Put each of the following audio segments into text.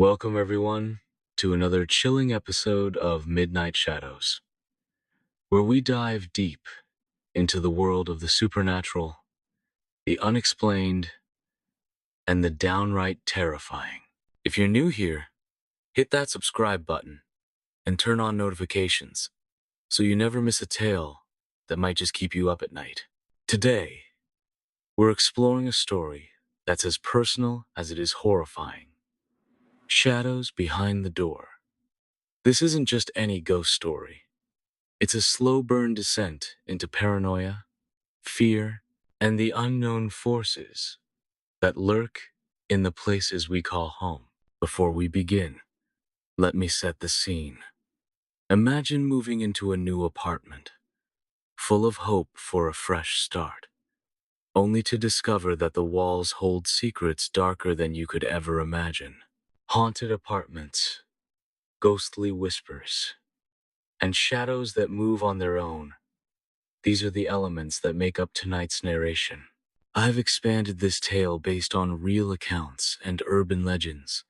Welcome, everyone, to another chilling episode of Midnight Shadows, where we dive deep into the world of the supernatural, the unexplained, and the downright terrifying. If you're new here, hit that subscribe button and turn on notifications so you never miss a tale that might just keep you up at night. Today, we're exploring a story that's as personal as it is horrifying. Shadows Behind the Door. This isn't just any ghost story. It's a slow burn descent into paranoia, fear, and the unknown forces that lurk in the places we call home. Before we begin, let me set the scene. Imagine moving into a new apartment, full of hope for a fresh start, only to discover that the walls hold secrets darker than you could ever imagine. Haunted apartments, ghostly whispers, and shadows that move on their own. These are the elements that make up tonight's narration. I've expanded this tale based on real accounts and urban legends,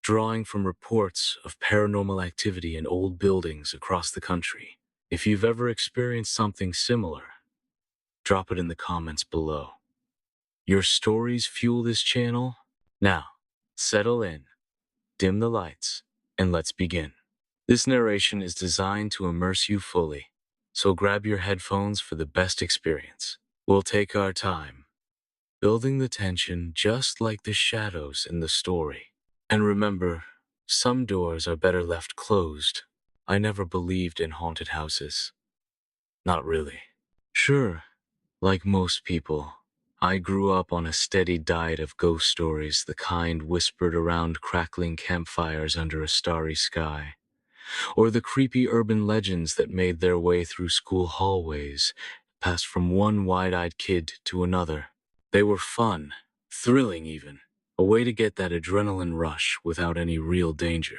drawing from reports of paranormal activity in old buildings across the country. If you've ever experienced something similar, drop it in the comments below. Your stories fuel this channel. Now, settle in, dim the lights, and let's begin. This narration is designed to immerse you fully, so grab your headphones for the best experience. We'll take our time, building the tension just like the shadows in the story. And remember, some doors are better left closed. I never believed in haunted houses. Not really. Sure, like most people, I grew up on a steady diet of ghost stories, the kind whispered around crackling campfires under a starry sky, or the creepy urban legends that made their way through school hallways, passed from one wide-eyed kid to another. They were fun, thrilling even, a way to get that adrenaline rush without any real danger.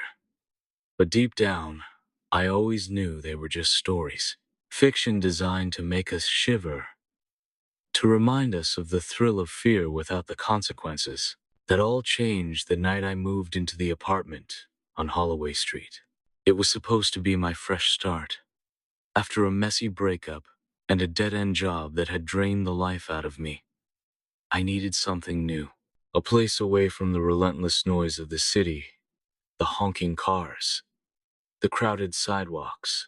But deep down, I always knew they were just stories, fiction designed to make us shiver, to remind us of the thrill of fear without the consequences. That all changed the night I moved into the apartment on Holloway Street. It was supposed to be my fresh start. After a messy breakup and a dead-end job that had drained the life out of me, I needed something new. A place away from the relentless noise of the city, the honking cars, the crowded sidewalks,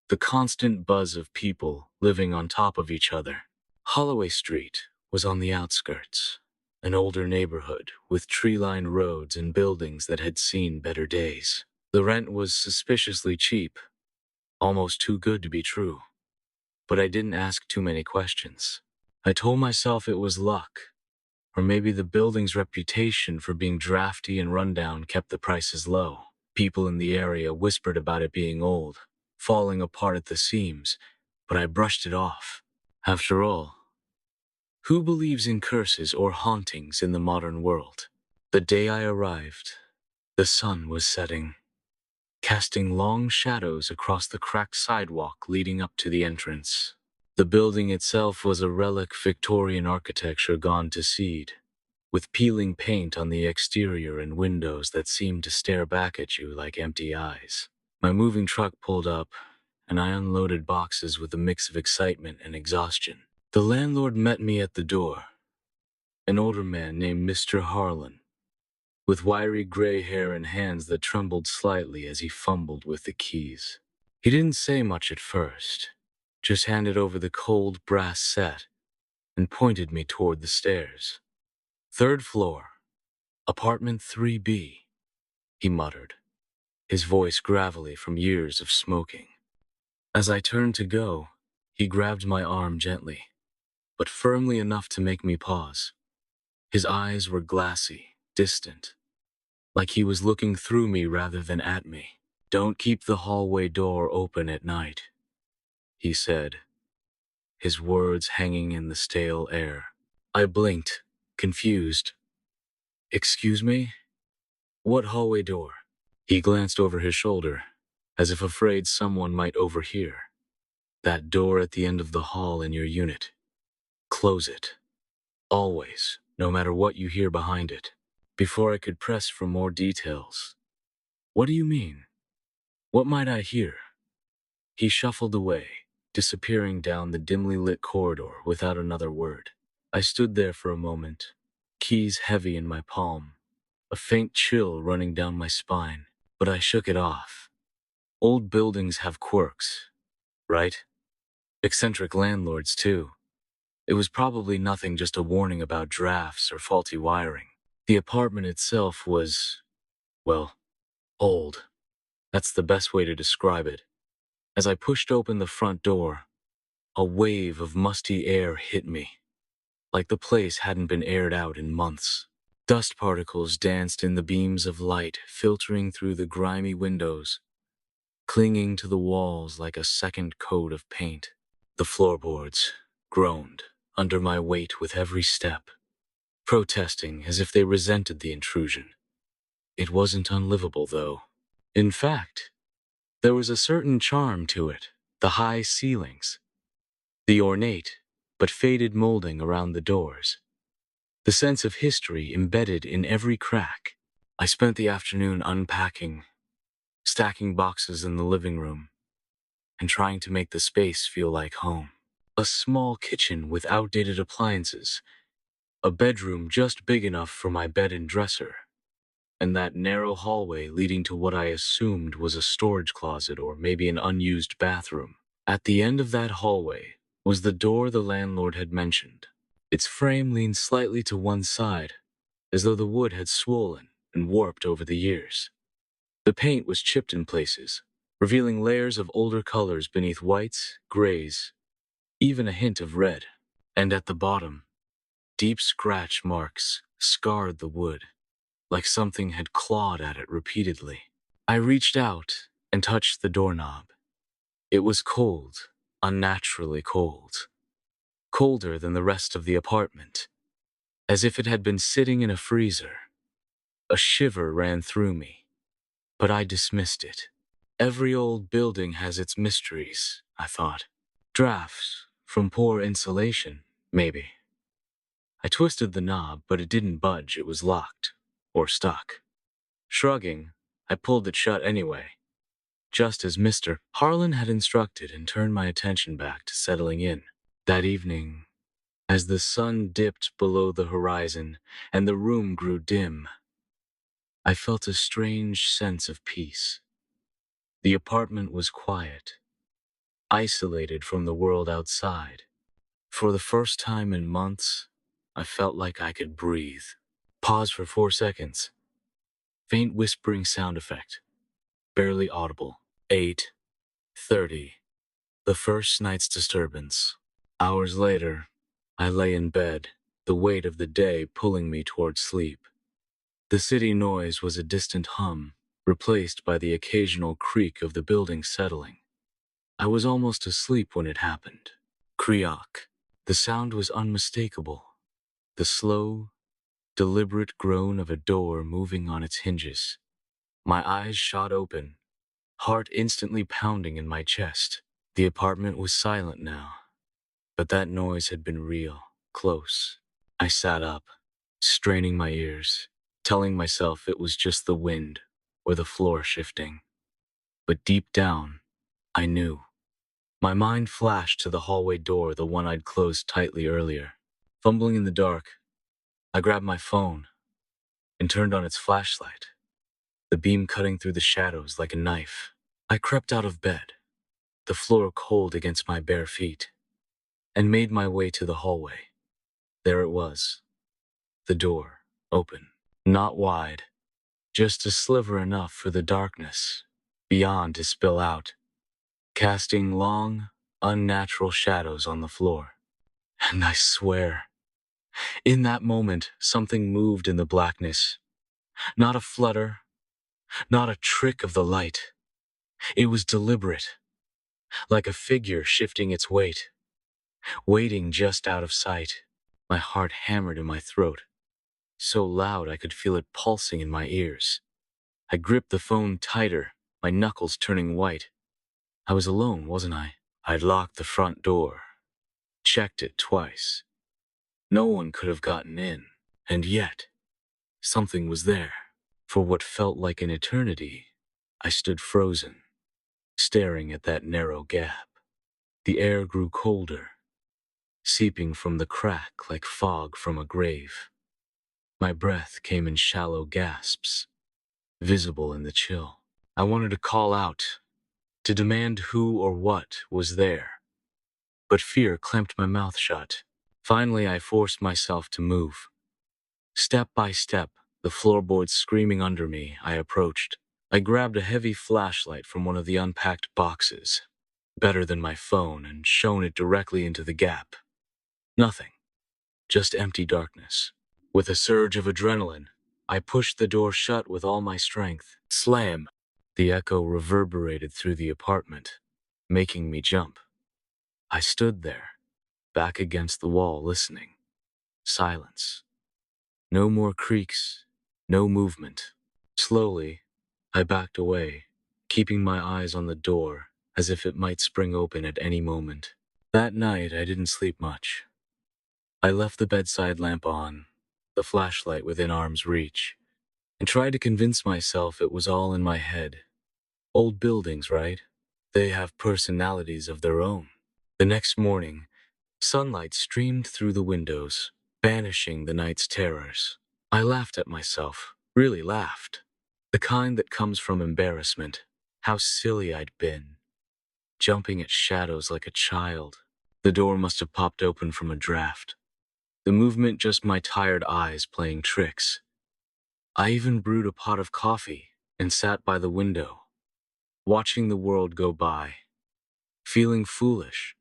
the constant buzz of people living on top of each other. Holloway Street was on the outskirts, an older neighborhood with tree-lined roads and buildings that had seen better days. The rent was suspiciously cheap, almost too good to be true. But I didn't ask too many questions. I told myself it was luck, or maybe the building's reputation for being drafty and rundown kept the prices low. People in the area whispered about it being old, falling apart at the seams, but I brushed it off. After all, who believes in curses or hauntings in the modern world? The day I arrived, the sun was setting, casting long shadows across the cracked sidewalk leading up to the entrance. The building itself was a relic Victorian architecture gone to seed, with peeling paint on the exterior and windows that seemed to stare back at you like empty eyes. My moving truck pulled up, and I unloaded boxes with a mix of excitement and exhaustion. The landlord met me at the door, an older man named Mr. Harlan, with wiry gray hair and hands that trembled slightly as he fumbled with the keys. He didn't say much at first, just handed over the cold brass set and pointed me toward the stairs. "Third floor, apartment 3B, he muttered, his voice gravelly from years of smoking. As I turned to go, he grabbed my arm gently, but firmly enough to make me pause. His eyes were glassy, distant, like he was looking through me rather than at me. "Don't keep the hallway door open at night," he said, his words hanging in the stale air. I blinked, confused. "Excuse me? What hallway door?" He glanced over his shoulder, as if afraid someone might overhear. "That door at the end of the hall in your unit. Close it. Always, no matter what you hear behind it." Before I could press for more details, "What do you mean? What might I hear?" He shuffled away, disappearing down the dimly lit corridor without another word. I stood there for a moment, keys heavy in my palm, a faint chill running down my spine, but I shook it off. Old buildings have quirks, right? Eccentric landlords, too. It was probably nothing, just a warning about drafts or faulty wiring. The apartment itself was, well, old. That's the best way to describe it. As I pushed open the front door, a wave of musty air hit me, like the place hadn't been aired out in months. Dust particles danced in the beams of light filtering through the grimy windows, clinging to the walls like a second coat of paint. The floorboards groaned under my weight with every step, protesting as if they resented the intrusion. It wasn't unlivable, though. In fact, there was a certain charm to it. The high ceilings, the ornate but faded molding around the doors, the sense of history embedded in every crack. I spent the afternoon unpacking, stacking boxes in the living room, and trying to make the space feel like home. A small kitchen with outdated appliances, a bedroom just big enough for my bed and dresser, and that narrow hallway leading to what I assumed was a storage closet or maybe an unused bathroom. At the end of that hallway was the door the landlord had mentioned. Its frame leaned slightly to one side, as though the wood had swollen and warped over the years. The paint was chipped in places, revealing layers of older colors beneath whites, grays, even a hint of red. And at the bottom, deep scratch marks scarred the wood, like something had clawed at it repeatedly. I reached out and touched the doorknob. It was cold, unnaturally cold, colder than the rest of the apartment, as if it had been sitting in a freezer. A shiver ran through me, but I dismissed it. Every old building has its mysteries, I thought. Drafts from poor insulation, maybe. I twisted the knob, but it didn't budge. It was locked, or stuck. Shrugging, I pulled it shut anyway, just as Mr. Harlan had instructed, and turned my attention back to settling in. That evening, as the sun dipped below the horizon and the room grew dim, I felt a strange sense of peace. The apartment was quiet, isolated from the world outside. For the first time in months, I felt like I could breathe. Pause for 4 seconds. Faint whispering sound effect, barely audible. 8:30. The first night's disturbance. Hours later, I lay in bed, the weight of the day pulling me toward sleep. The city noise was a distant hum, replaced by the occasional creak of the building settling. I was almost asleep when it happened. Creak. The sound was unmistakable. The slow, deliberate groan of a door moving on its hinges. My eyes shot open, heart instantly pounding in my chest. The apartment was silent now, but that noise had been real, close. I sat up, straining my ears, telling myself it was just the wind or the floor shifting. But deep down, I knew. My mind flashed to the hallway door, the one I'd closed tightly earlier. Fumbling in the dark, I grabbed my phone and turned on its flashlight, the beam cutting through the shadows like a knife. I crept out of bed, the floor cold against my bare feet, and made my way to the hallway. There it was, the door, open, not wide, just a sliver enough for the darkness beyond to spill out, casting long, unnatural shadows on the floor. And I swear, in that moment, something moved in the blackness. Not a flutter, not a trick of the light. It was deliberate, like a figure shifting its weight, waiting just out of sight. My heart hammered in my throat, so loud I could feel it pulsing in my ears. I gripped the phone tighter, my knuckles turning white. I was alone, wasn't I? I'd locked the front door, checked it twice. No one could have gotten in, and yet, Something was there. For what felt like an eternity, I stood frozen, staring at that narrow gap. The air grew colder, seeping from the crack like fog from a grave. My breath came in shallow gasps, visible in the chill. I wanted to call out, to demand who or what was there, but fear clamped my mouth shut. Finally, I forced myself to move. Step by step, the floorboards screaming under me, I approached. I grabbed a heavy flashlight from one of the unpacked boxes, better than my phone, and shone it directly into the gap. Nothing, just empty darkness. With a surge of adrenaline, I pushed the door shut with all my strength. Slam! The echo reverberated through the apartment, making me jump. I stood there, back against the wall, listening. Silence. No more creaks, no movement. Slowly, I backed away, keeping my eyes on the door as if it might spring open at any moment. That night, I didn't sleep much. I left the bedside lamp on, the flashlight within arm's reach, and tried to convince myself it was all in my head. Old buildings, right? They have personalities of their own. The next morning, sunlight streamed through the windows, banishing the night's terrors. I laughed at myself, really laughed. The kind that comes from embarrassment. How silly I'd been, jumping at shadows like a child. The door must have popped open from a draft. The movement just my tired eyes playing tricks. I even brewed a pot of coffee and sat by the window, watching the world go by, feeling foolish,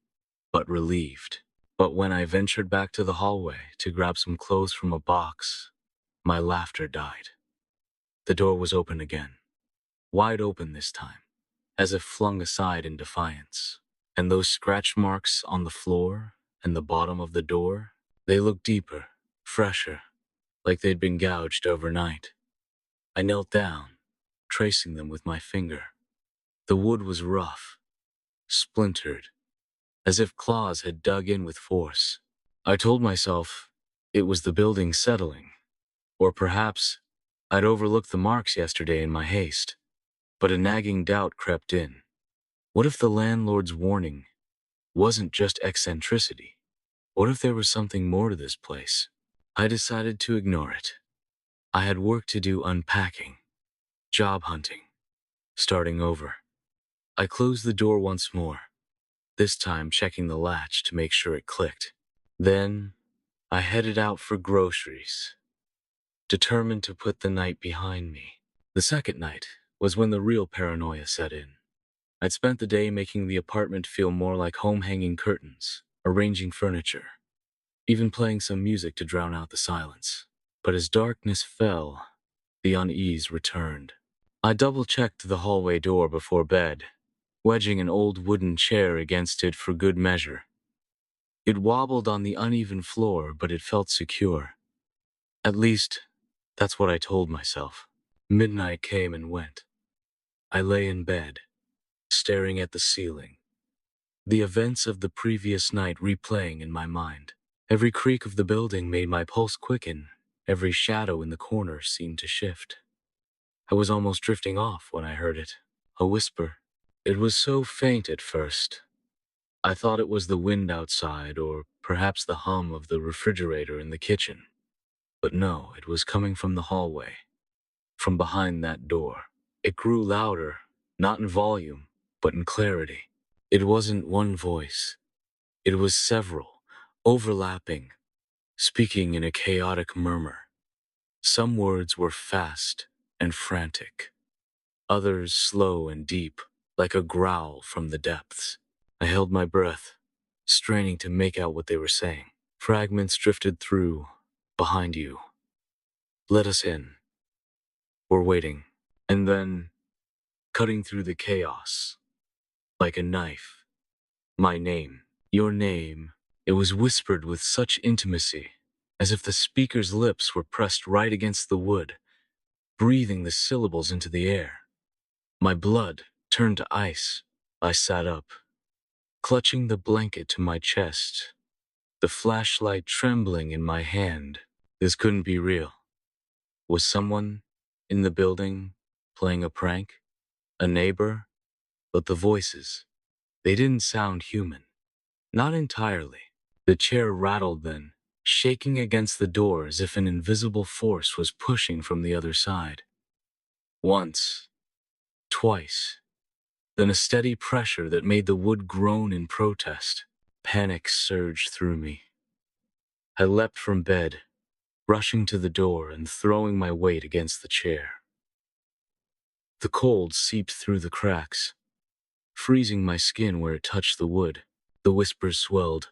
but relieved. But when I ventured back to the hallway to grab some clothes from a box, my laughter died. The door was open again, wide open this time, as if flung aside in defiance. And those scratch marks on the floor and the bottom of the door, they looked deeper, fresher, like they'd been gouged overnight. I knelt down, tracing them with my finger. The wood was rough, splintered, as if claws had dug in with force. I told myself it was the building settling, or perhaps I'd overlooked the marks yesterday in my haste. But a nagging doubt crept in. What if the landlord's warning wasn't just eccentricity? What if there was something more to this place? I decided to ignore it. I had work to do, unpacking, job hunting, starting over. I closed the door once more, this time checking the latch to make sure it clicked. Then I headed out for groceries, determined to put the night behind me. The second night was when the real paranoia set in. I'd spent the day making the apartment feel more like home, hanging curtains, arranging furniture, even playing some music to drown out the silence. But as darkness fell, the unease returned. I double-checked the hallway door before bed, wedging an old wooden chair against it for good measure. It wobbled on the uneven floor, but it felt secure. At least, that's what I told myself. Midnight came and went. I lay in bed, staring at the ceiling, the events of the previous night replaying in my mind. Every creak of the building made my pulse quicken. Every shadow in the corner seemed to shift. I was almost drifting off when I heard it. A whisper. It was so faint at first. I thought it was the wind outside, or perhaps the hum of the refrigerator in the kitchen. But no, it was coming from the hallway, from behind that door. It grew louder, not in volume, but in clarity. It wasn't one voice. It was several, overlapping, speaking in a chaotic murmur. Some words were fast and frantic, others slow and deep, like a growl from the depths. I held my breath, straining to make out what they were saying. Fragments drifted through. Behind you. Let us in. We're waiting. And then, cutting through the chaos, like a knife, my name, your name. It was whispered with such intimacy, as if the speaker's lips were pressed right against the wood, breathing the syllables into the air. My blood turned to ice. I sat up, clutching the blanket to my chest, the flashlight trembling in my hand. This couldn't be real. Was someone in the building playing a prank? A neighbor? But the voices, they didn't sound human. Not entirely. The chair rattled then, shaking against the door as if an invisible force was pushing from the other side. Once, twice, then a steady pressure that made the wood groan in protest. Panic surged through me. I leapt from bed, rushing to the door and throwing my weight against the chair. The cold seeped through the cracks, freezing my skin where it touched the wood. The whispers swelled,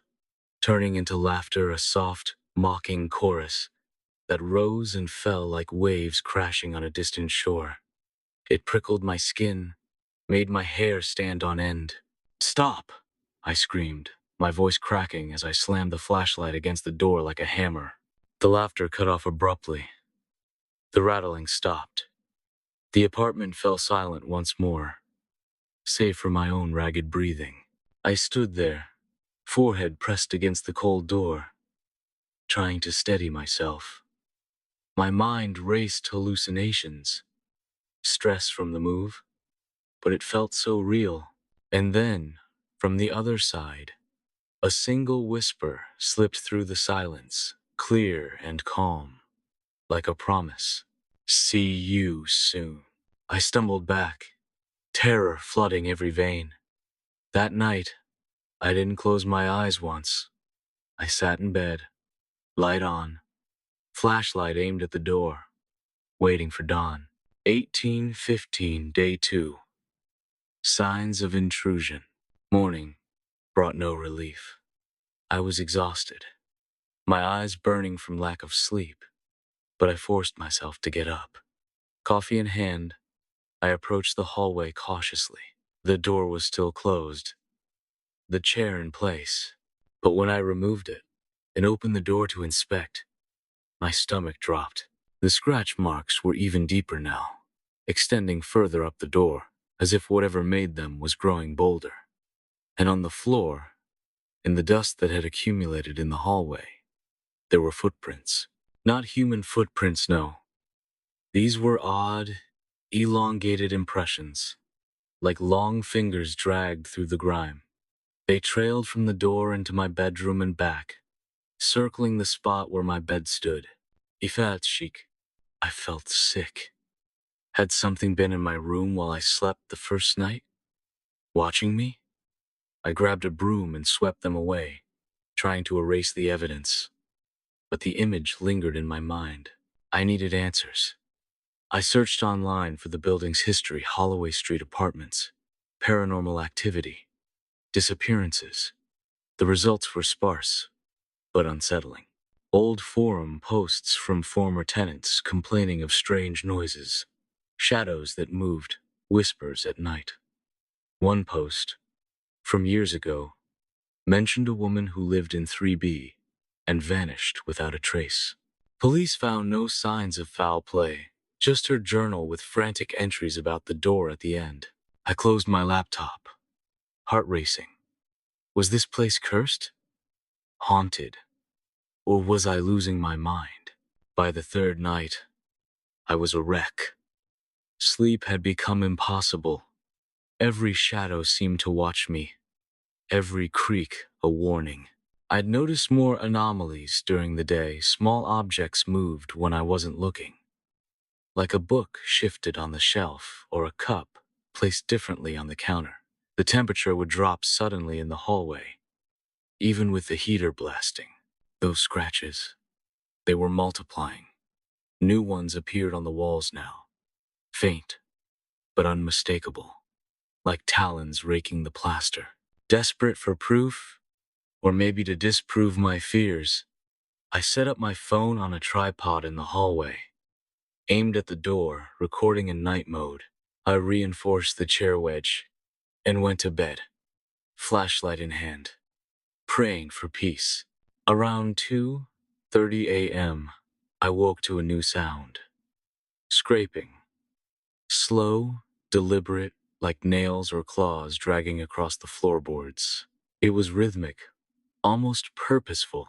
turning into laughter, a soft, mocking chorus that rose and fell like waves crashing on a distant shore. It prickled my skin, made my hair stand on end. "Stop!" I screamed, my voice cracking as I slammed the flashlight against the door like a hammer. The laughter cut off abruptly. The rattling stopped. The apartment fell silent once more, save for my own ragged breathing. I stood there, forehead pressed against the cold door, trying to steady myself. My mind raced hallucinations, stress from the move, but it felt so real. And then, from the other side, a single whisper slipped through the silence, clear and calm, like a promise. "See you soon." I stumbled back, terror flooding every vein. That night, I didn't close my eyes once. I sat in bed, light on, flashlight aimed at the door, waiting for dawn. 1815, day 2. Signs of intrusion. Morning brought no relief. I was exhausted, my eyes burning from lack of sleep, but I forced myself to get up. Coffee in hand, I approached the hallway cautiously. The door was still closed, the chair in place, but when I removed it and opened the door to inspect, my stomach dropped. The scratch marks were even deeper now, extending further up the door, as if whatever made them was growing bolder. And on the floor, in the dust that had accumulated in the hallway, there were footprints. Not human footprints, no. These were odd, elongated impressions, like long fingers dragged through the grime. They trailed from the door into my bedroom and back, circling the spot where my bed stood. Chic. I felt sick. Had something been in my room while I slept the first night? Watching me? I grabbed a broom and swept them away, trying to erase the evidence. But the image lingered in my mind. I needed answers. I searched online for the building's history, Holloway Street apartments, paranormal activity, disappearances. The results were sparse, but unsettling. Old forum posts from former tenants complaining of strange noises, shadows that moved, whispers at night. One post, from years ago, mentioned a woman who lived in 3B and vanished without a trace. Police found no signs of foul play, just her journal with frantic entries about the door at the end. I closed my laptop, heart racing. Was this place cursed? Haunted? Or was I losing my mind? By the third night, I was a wreck. Sleep had become impossible. Every shadow seemed to watch me, every creak a warning. I'd noticed more anomalies during the day. Small objects moved when I wasn't looking, like a book shifted on the shelf or a cup placed differently on the counter. The temperature would drop suddenly in the hallway, even with the heater blasting. Those scratches, they were multiplying. New ones appeared on the walls now, faint but unmistakable, like talons raking the plaster. Desperate for proof, or maybe to disprove my fears, I set up my phone on a tripod in the hallway, aimed at the door, recording in night mode. I reinforced the chair wedge and went to bed, flashlight in hand, praying for peace. Around 2:30 a.m., I woke to a new sound. Scraping. Slow, deliberate, like nails or claws dragging across the floorboards. It was rhythmic, almost purposeful,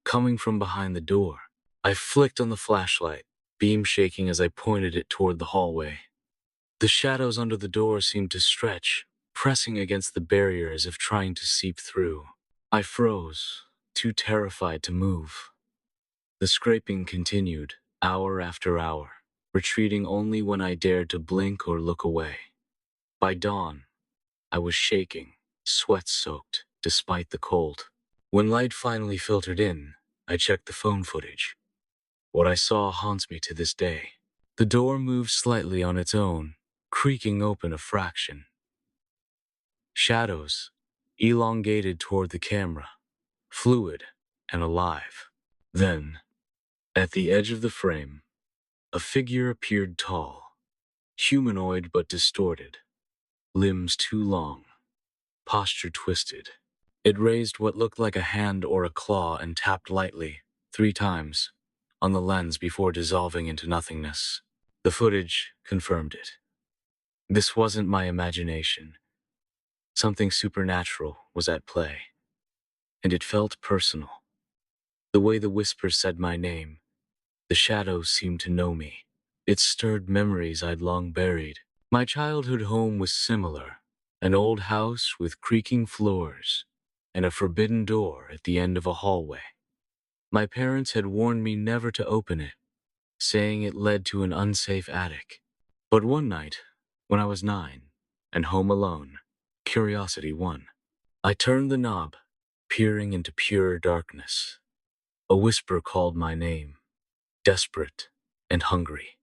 coming from behind the door. I flicked on the flashlight, beam shaking as I pointed it toward the hallway. The shadows under the door seemed to stretch, pressing against the barrier as if trying to seep through. I froze, too terrified to move. The scraping continued, hour after hour, retreating only when I dared to blink or look away. By dawn, I was shaking, sweat-soaked, despite the cold. When light finally filtered in, I checked the phone footage. What I saw haunts me to this day. The door moved slightly on its own, creaking open a fraction. Shadows, elongated toward the camera, fluid and alive. Then, at the edge of the frame, a figure appeared tall, humanoid but distorted, limbs too long, posture twisted. It raised what looked like a hand or a claw and tapped lightly, 3 times, on the lens before dissolving into nothingness. The footage confirmed it. This wasn't my imagination. Something supernatural was at play, and it felt personal. The way the whisper said my name, the shadows seemed to know me. It stirred memories I'd long buried. My childhood home was similar, an old house with creaking floors and a forbidden door at the end of a hallway. My parents had warned me never to open it, saying it led to an unsafe attic. But one night, when I was 9 and home alone, curiosity won. I turned the knob, peering into pure darkness. A whisper called my name, desperate and hungry.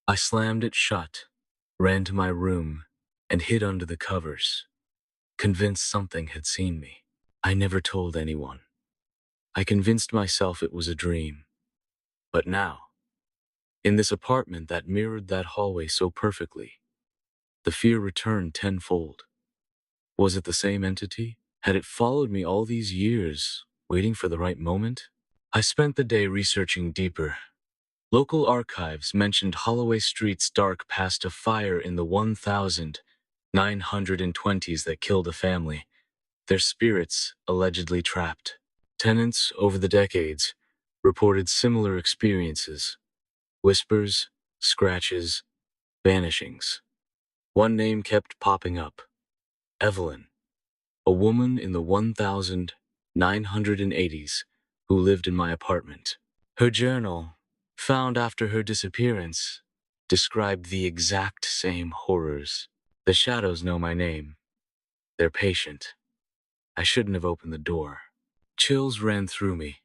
I slammed it shut, ran to my room, and hid under the covers, convinced something had seen me. I never told anyone. I convinced myself it was a dream. But now, in this apartment that mirrored that hallway so perfectly, the fear returned tenfold. Was it the same entity? Had it followed me all these years, waiting for the right moment? I spent the day researching deeper. Local archives mentioned Holloway Street's dark past a fire in the 1920s that killed a family, their spirits allegedly trapped. Tenants over the decades reported similar experiences: whispers, scratches, vanishings. One name kept popping up: Evelyn, a woman in the 1980s who lived in my apartment. Her journal, found after her disappearance, described the exact same horrors. The shadows know my name. They're patient. I shouldn't have opened the door. Chills ran through me.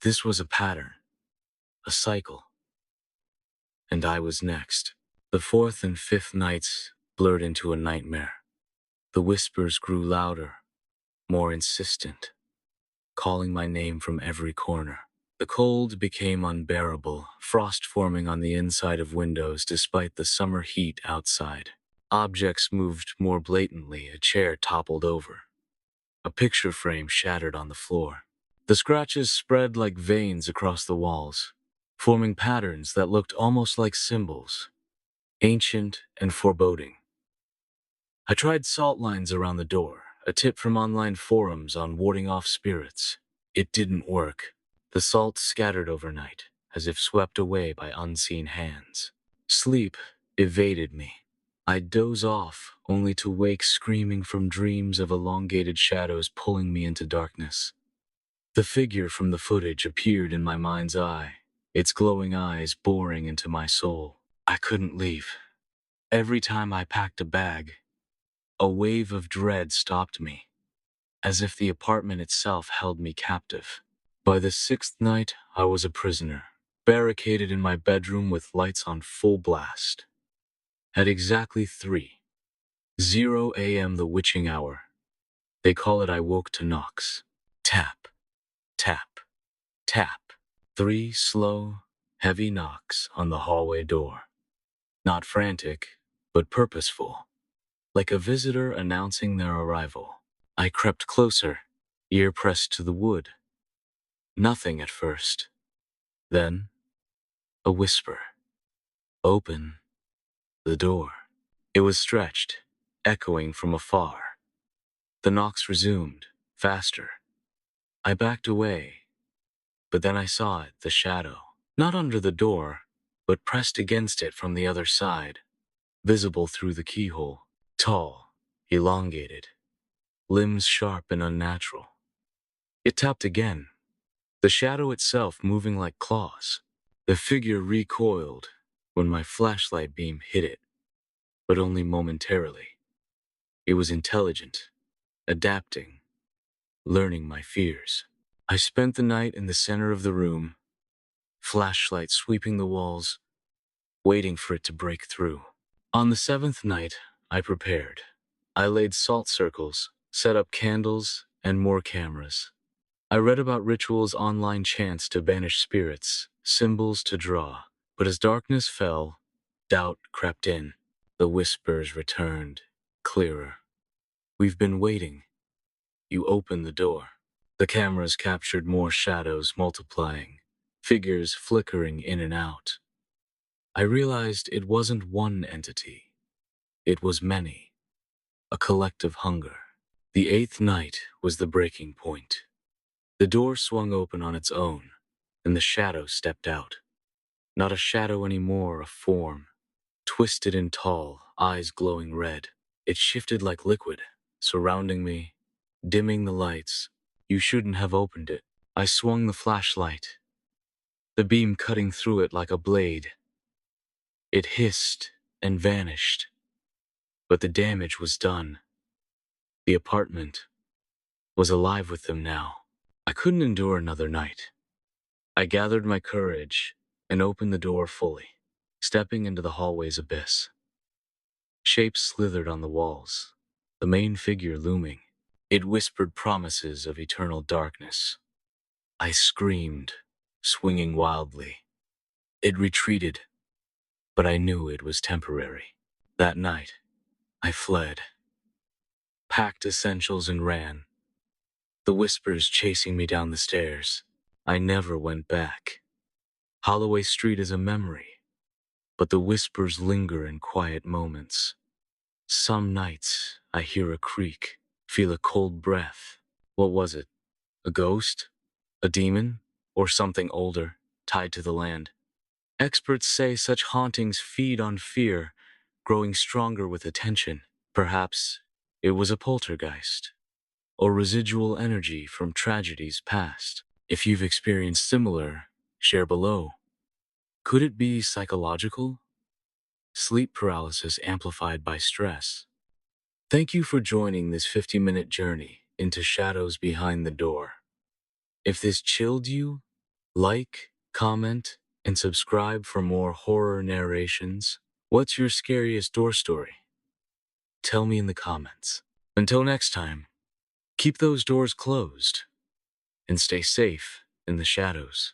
This was a pattern, a cycle, and I was next. The 4th and 5th nights blurred into a nightmare. The whispers grew louder, more insistent, calling my name from every corner. The cold became unbearable, frost forming on the inside of windows despite the summer heat outside. Objects moved more blatantly. A chair toppled over. A picture frame shattered on the floor. The scratches spread like veins across the walls, forming patterns that looked almost like symbols, ancient and foreboding. I tried salt lines around the door, a tip from online forums on warding off spirits. It didn't work. The salt scattered overnight, as if swept away by unseen hands. Sleep evaded me. I'd doze off, only to wake screaming from dreams of elongated shadows pulling me into darkness. The figure from the footage appeared in my mind's eye, its glowing eyes boring into my soul. I couldn't leave. Every time I packed a bag, a wave of dread stopped me, as if the apartment itself held me captive. By the 6th night, I was a prisoner, barricaded in my bedroom with lights on full blast. At exactly 3:00 a.m., the witching hour, they call it, I woke to knocks. Tap, tap, tap. 3 slow, heavy knocks on the hallway door. Not frantic, but purposeful, like a visitor announcing their arrival. I crept closer, ear pressed to the wood. Nothing at first. Then, a whisper. Open the door. It was stretched, echoing from afar. The knocks resumed, faster. I backed away, but then I saw it, the shadow. Not under the door, but pressed against it from the other side, visible through the keyhole. Tall, elongated, limbs sharp and unnatural. It tapped again, the shadow itself moving like claws. The figure recoiled when my flashlight beam hit it, but only momentarily. It was intelligent, adapting, learning my fears. I spent the night in the center of the room, flashlight sweeping the walls, waiting for it to break through. On the seventh night, I prepared. I laid salt circles, set up candles, and more cameras. I read about rituals online chants to banish spirits, symbols to draw. But as darkness fell, doubt crept in. The whispers returned, clearer. "We've been waiting." You opened the door. The cameras captured more shadows multiplying, figures flickering in and out. I realized it wasn't one entity. It was many, a collective hunger. The eighth night was the breaking point. The door swung open on its own, and the shadow stepped out. Not a shadow anymore, a form, twisted and tall, eyes glowing red. It shifted like liquid, surrounding me, dimming the lights. "You shouldn't have opened it." I swung the flashlight, the beam cutting through it like a blade. It hissed and vanished, but the damage was done. The apartment was alive with them now. I couldn't endure another night. I gathered my courage and opened the door fully, stepping into the hallway's abyss. Shapes slithered on the walls, the main figure looming. It whispered promises of eternal darkness. I screamed, swinging wildly. It retreated, but I knew it was temporary. That night, I fled, packed essentials and ran, the whispers chasing me down the stairs. I never went back. Holloway Street is a memory, but the whispers linger in quiet moments. Some nights, I hear a creak, feel a cold breath. What was it? A ghost? A demon? Or something older, tied to the land? Experts say such hauntings feed on fear, growing stronger with attention. Perhaps it was a poltergeist, or residual energy from tragedies past. If you've experienced similar, share below. Could it be psychological? Sleep paralysis amplified by stress? Thank you for joining this 50-minute journey into shadows behind the door. If this chilled you, like, comment, and subscribe for more horror narrations. What's your scariest door story? Tell me in the comments. Until next time, keep those doors closed and stay safe in the shadows.